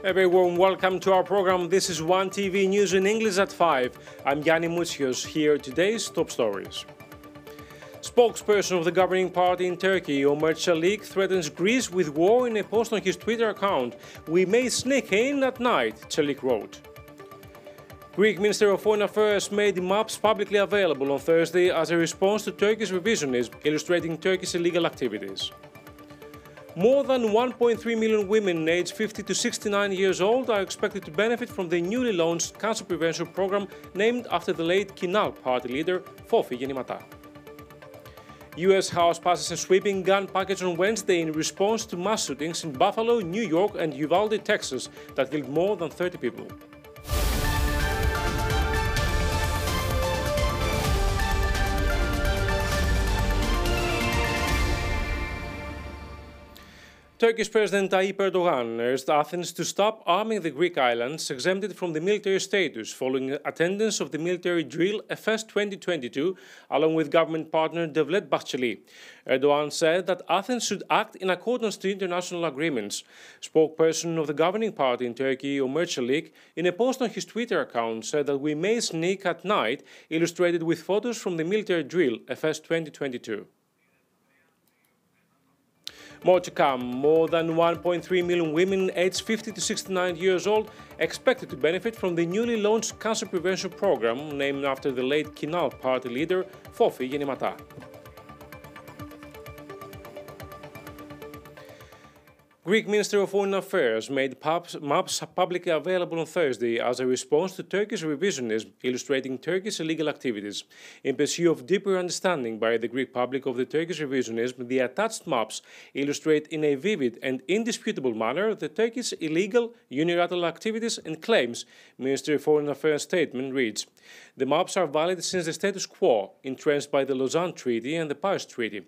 A very warm welcome to our program. This is One TV News in English at 5. I'm Yanni Moutsios. Here are today's top stories. Spokesperson of the governing party in Turkey, Moutsios, threatens Greece with war in a post on his Twitter account. "We may sneak in at night," Çelik wrote. Greek Minister of Foreign Affairs made maps publicly available on Thursday as a response to Turkish revisionism, illustrating Turkey's illegal activities. More than 1.3 million women aged 50 to 69 years old are expected to benefit from the newly launched cancer prevention program named after the late Kinal party leader Fofi Yenimata. U.S. House passes a sweeping gun package on Wednesday in response to mass shootings in Buffalo, New York and Uvalde, Texas that killed more than 30 people. Turkish President Tayyip Erdogan urged Athens to stop arming the Greek islands exempted from the military status following attendance of the military drill FS 2022 along with government partner Devlet Bahçeli. Erdogan said that Athens should act in accordance to international agreements. Spokesperson of the governing party in Turkey, Moutsios, in a post on his Twitter account said that "we may sneak at night," illustrated with photos from the military drill FS 2022. More to come. More than 1.3 million women aged 50 to 69 years old expected to benefit from the newly launched cancer prevention program named after the late Kinal party leader Fofi Yenimata. Greek Minister of Foreign Affairs made maps publicly available on Thursday as a response to Turkish revisionism, illustrating Turkey's illegal activities. In pursuit of deeper understanding by the Greek public of the Turkish revisionism, the attached maps illustrate in a vivid and indisputable manner the Turkish illegal unilateral activities and claims, Ministry of Foreign Affairs statement reads. The maps are valid since the status quo, entrenched by the Lausanne Treaty and the Paris Treaty.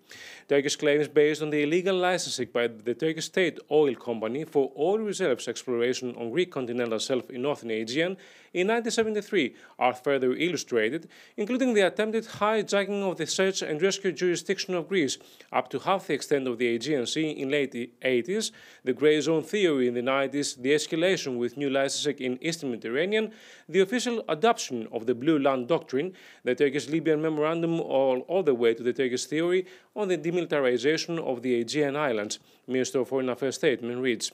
Turkish claims based on the illegal licensing by the Turkish State Oil Company for oil reserves exploration on Greek continental shelf in Northern Aegean in 1973 are further illustrated, including the attempted hijacking of the search and rescue jurisdiction of Greece up to half the extent of the Aegean Sea in late 80s, the grey zone theory in the 90s, the escalation with new licensing in Eastern Mediterranean, the official adoption of the Blue Land Doctrine, the Turkish-Libyan Memorandum, all the way to the Turkish theory on the demilitarization of the Aegean Islands, Minister of Foreign Affairs statement reads.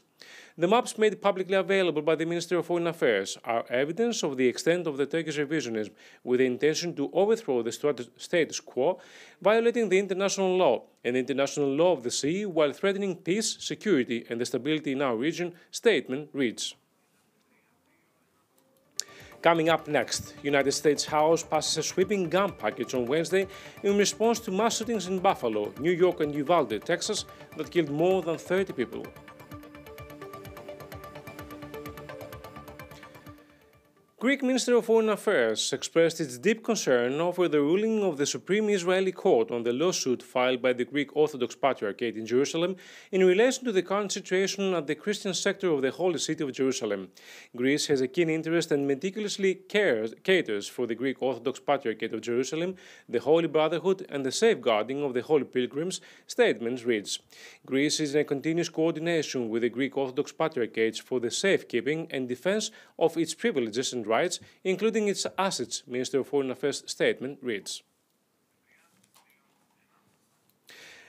The maps made publicly available by the Ministry of Foreign Affairs are evidence of the extent of the Turkish revisionism with the intention to overthrow the status quo, violating the international law and the international law of the sea while threatening peace, security and the stability in our region, statement reads. Coming up next, United States House passes a sweeping gun package on Wednesday in response to mass shootings in Buffalo, New York and Uvalde, Texas that killed more than 30 people. Greek Minister of Foreign Affairs expressed its deep concern over the ruling of the Supreme Israeli Court on the lawsuit filed by the Greek Orthodox Patriarchate in Jerusalem in relation to the current situation at the Christian sector of the Holy City of Jerusalem. Greece has a keen interest and meticulously caters for the Greek Orthodox Patriarchate of Jerusalem, the Holy Brotherhood and the safeguarding of the Holy Pilgrims, statement reads. Greece is in a continuous coordination with the Greek Orthodox Patriarchates for the safekeeping and defense of its privileges and rights, including its assets, Minister of Foreign Affairs statement reads.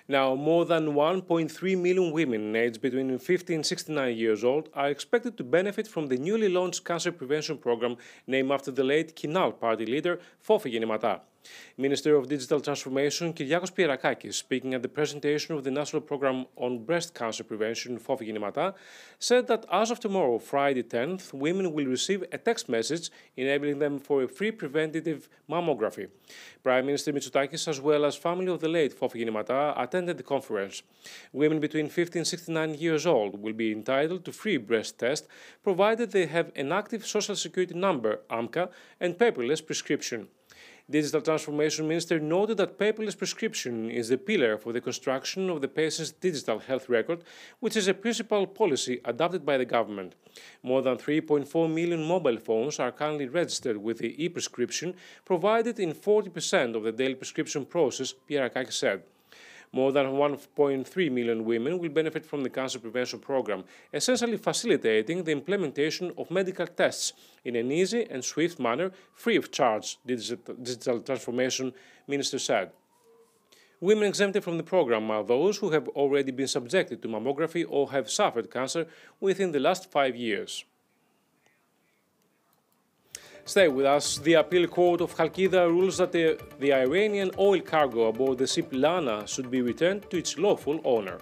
Now, more than 1.3 million women aged between 50 and 69 years old are expected to benefit from the newly launched cancer prevention program named after the late Kinal party leader Fofi Yenimata. Minister of Digital Transformation Kyriakos Pierakakis, speaking at the presentation of the National Programme on Breast Cancer Prevention, Fofi Yenimata, said that as of tomorrow, Friday 10th, women will receive a text message enabling them for a free preventative mammography. Prime Minister Mitsotakis, as well as family of the late Fofi Yenimata, attended the conference. Women between 50 and 69 years old will be entitled to free breast test, provided they have an active Social Security number, AMCA, and paperless prescription. Digital Transformation Minister noted that paperless prescription is the pillar for the construction of the patient's digital health record, which is a principal policy adopted by the government. More than 3.4 million mobile phones are currently registered with the e-prescription, provided in 40% of the daily prescription process, Pierakakis said. More than 1.3 million women will benefit from the cancer prevention program, essentially facilitating the implementation of medical tests in an easy and swift manner, free of charge, digital transformation minister said. Women exempted from the program are those who have already been subjected to mammography or have suffered cancer within the last 5 years. Stay with us. The appeal court of Khalkida rules that the Iranian oil cargo aboard the ship Lana should be returned to its lawful owner.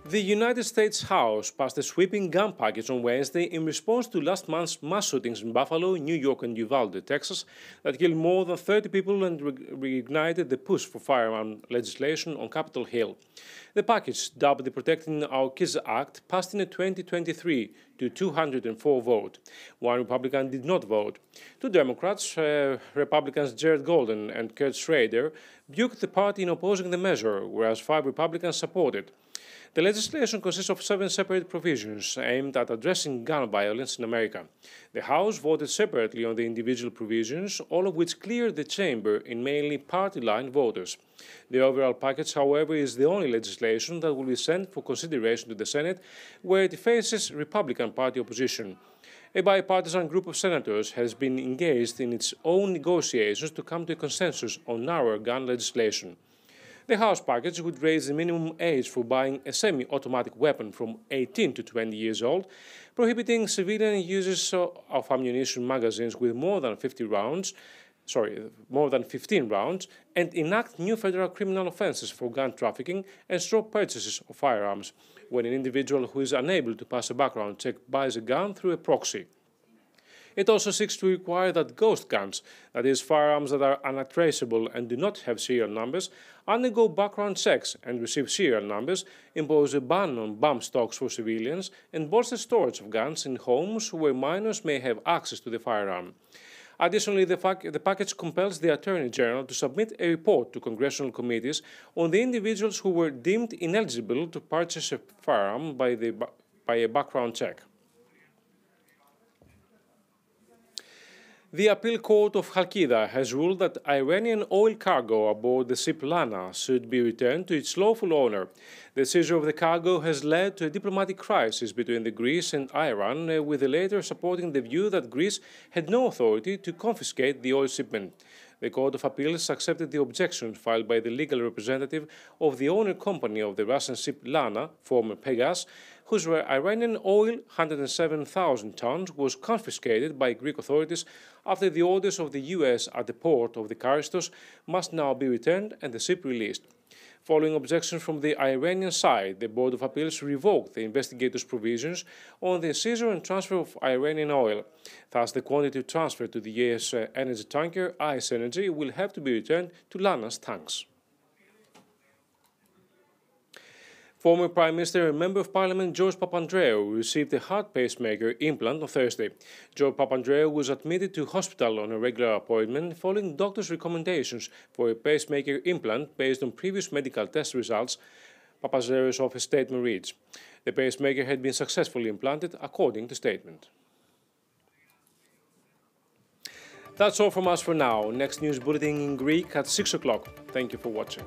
The United States House passed a sweeping gun package on Wednesday in response to last month's mass shootings in Buffalo, New York and Uvalde, Texas, that killed more than 30 people and reignited the push for firearm legislation on Capitol Hill. The package, dubbed the Protecting Our Kids Act, passed in a 2023 to 204 vote. One Republican did not vote. Two Democrats, Republicans Jared Golden and Kurt Schrader, rebuked the party in opposing the measure, whereas 5 Republicans supported. The legislation consists of 7 separate provisions aimed at addressing gun violence in America. The House voted separately on the individual provisions, all of which cleared the chamber in mainly party-line voters. The overall package, however, is the only legislation that will be sent for consideration to the Senate, where it faces Republican Party opposition. A bipartisan group of senators has been engaged in its own negotiations to come to a consensus on narrower gun legislation. The House package would raise the minimum age for buying a semi-automatic weapon from 18 to 20 years old, prohibiting civilian uses of ammunition magazines with more than 15 rounds, and enact new federal criminal offenses for gun trafficking and straw purchases of firearms, when an individual who is unable to pass a background check buys a gun through a proxy. It also seeks to require that ghost guns, that is, firearms that are untraceable and do not have serial numbers, undergo background checks and receive serial numbers, impose a ban on bump stocks for civilians, and bolster storage of guns in homes where minors may have access to the firearm. Additionally, the package compels the Attorney General to submit a report to congressional committees on the individuals who were deemed ineligible to purchase a firearm by a background check. The appeal court of Khalkida has ruled that Iranian oil cargo aboard the ship Lana should be returned to its lawful owner. The seizure of the cargo has led to a diplomatic crisis between Greece and Iran, with the latter supporting the view that Greece had no authority to confiscate the oil shipment. The Court of Appeals accepted the objections filed by the legal representative of the owner company of the Russian ship Lana, former Pegas, whose Iranian oil, 107,000 tons, was confiscated by Greek authorities after the orders of the U.S. at the port of the Charistos must now be returned and the ship released. Following objections from the Iranian side, the Board of Appeals revoked the investigators' provisions on the seizure and transfer of Iranian oil. Thus, the quantity transferred to the U.S. energy tanker Ice Energy will have to be returned to Lana's tanks. Former Prime Minister and Member of Parliament George Papandreou received a heart pacemaker implant on Thursday. George Papandreou was admitted to hospital on a regular appointment following doctors' recommendations for a pacemaker implant based on previous medical test results, Papandreou's office statement reads. The pacemaker had been successfully implanted according to statement. That's all from us for now. Next news bulletin in Greek at 6 o'clock. Thank you for watching.